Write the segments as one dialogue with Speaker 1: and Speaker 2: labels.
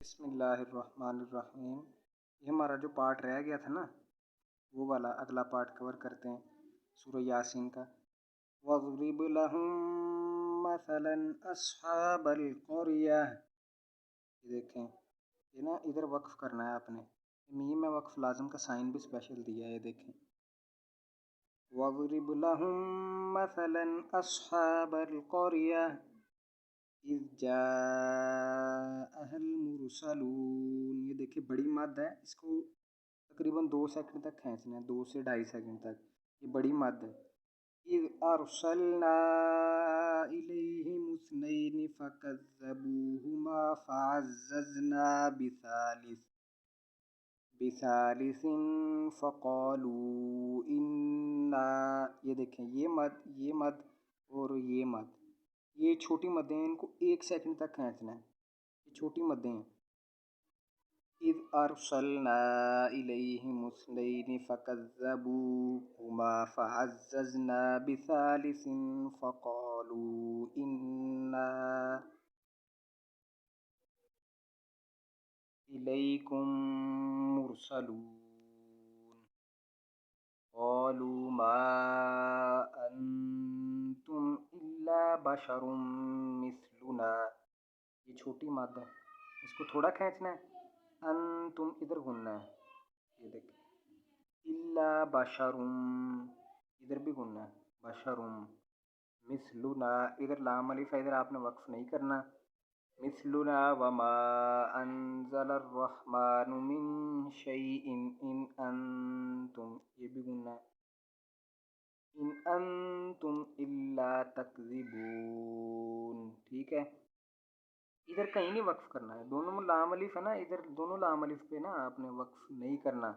Speaker 1: بسم اللہ الرحمن الرحیم۔ یہ ہمارا جو پارٹ رہ گیا تھا نا، وہ والا اگلا پارٹ کور کرتے ہیں سورہ یاسین کا۔ وَاضْرِبْ لَهُم مَّثَلًا أَصْحَابَ الْقَرْيَةِ۔ یہ دیکھیں، یہ نا ادھر وقف کرنا ہے آپ نے، میم میں وقف لازم کا سائن بھی اسپیشل دیا ہے، یہ دیکھیں۔ وَاضْرِبْ لَهُم مَّثَلًا أَصْحَابَ الْقَرْيَةِ اذ جاءها المرسلون۔ یہ دیکھیں بڑی مد ہے، اس کو تقریباً 2 سیکنڈ تک کھینچنا ہے، 2 سے 2.5 سیکنڈ تک، یہ بڑی مد ہے۔ اذ ارسلنا الیہم اثنین فکذبوہما فعززنا بثالث فقالوا انا، یہ دیکھیں یہ مد اور یہ مد، یہ چھوٹی مدیں ہیں، ان کو 1 سیکنڈ تک کھینچنا ہے، یہ چھوٹی مدیں ہیں۔ اذ ارسلنا الیہم اثنین فکذبوہما فعززنا بثالث فقالوا انا الیکم مرسلون قالوا ما انتم الا بشر مثلنا، یہ چھوٹی مد ہے، اس کو تھوڑا کھینچنا ہے، انتم ادھر گننا ہے، یہ دیکھیں، الا بشر ادھر بھی گننا ہے، بشر مثلنا، ادھر لام الف ہے، ادھر آپ نے وقف نہیں کرنا، مثلنا وما انزل الرحمن من شیء ان انتم، یہ بھی گننا ہے، ان انتم الا تکذبون، ٹھیک ہے۔ ادھر کہیں نہیں وقف کرنا ہے، دونوں میں لام الف ہے نا، ادھر دونوں لام الف پہ نا آپ نے وقف نہیں کرنا،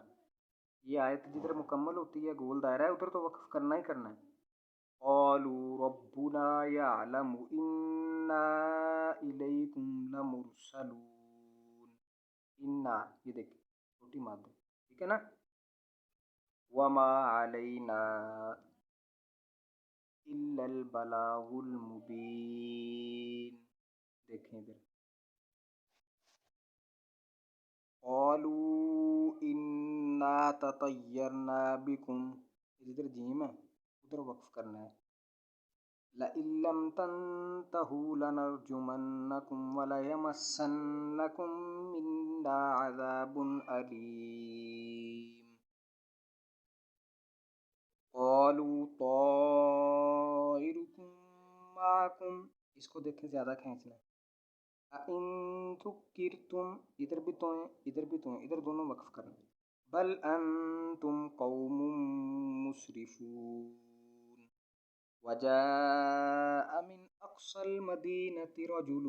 Speaker 1: یہ آیت جدھر مکمل ہوتی ہے گول دائرہ ہے ادھر تو وقف کرنا ہی کرنا ہے۔ قالوا ربنا يعلم انا الیکم لمرسلون، انا، یہ دیکھیں چھوٹی مد ہے، ٹھیک ہے نا۔ وما علینا الا البلاغ المبین، دیکھیں ادھر، قالوا انا تطیرنا بکم، ادھر جیم ہے، ادھر وقف کرنا ہے، لئن لم تنتہوا لنرجمنکم وليمسنکم منا عذاب علیم، قالوا طائرکم معکم، اس کو دیکھیں زیادہ کھینچنا ہے، اَإِن ذُكِّرْتُمْ، ادھر بھی تو ہیں ادھر بھی تو ہیں، ادھر دونوں وقف کرنا ہے، بل انتم قوم مسرفون، وجاء من اقصى المدينة رجل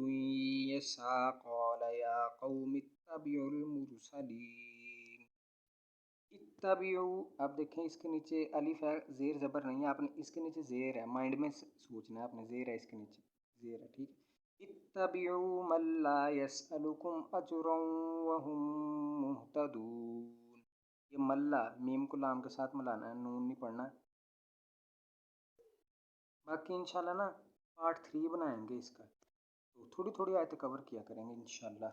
Speaker 1: يسعى قال يا قوم اتبعوا المرسلين، اتبعوا، اب دیکھیں اس کے نیچے الف ہے، زیر زبر نہیں ہے، آپ نے اس کے نیچے زیر ہے، مائنڈ میں سوچنا ہے آپ نے، زیر ہے اس کے نیچے، زیر ہے، ٹھیک ہے۔ اتبعوا من لا يسألكم اجرا وهم مهتدون، یہ ملا میم کو لام کے ساتھ ملانا ہے، نون نہیں پڑھنا ہے۔ باقی انشاءاللہ نا پارٹ 3 بنائیں گے اس کا، تو تھوڑی تھوڑی آیتیں کور کیا کریں گے انشاءاللہ۔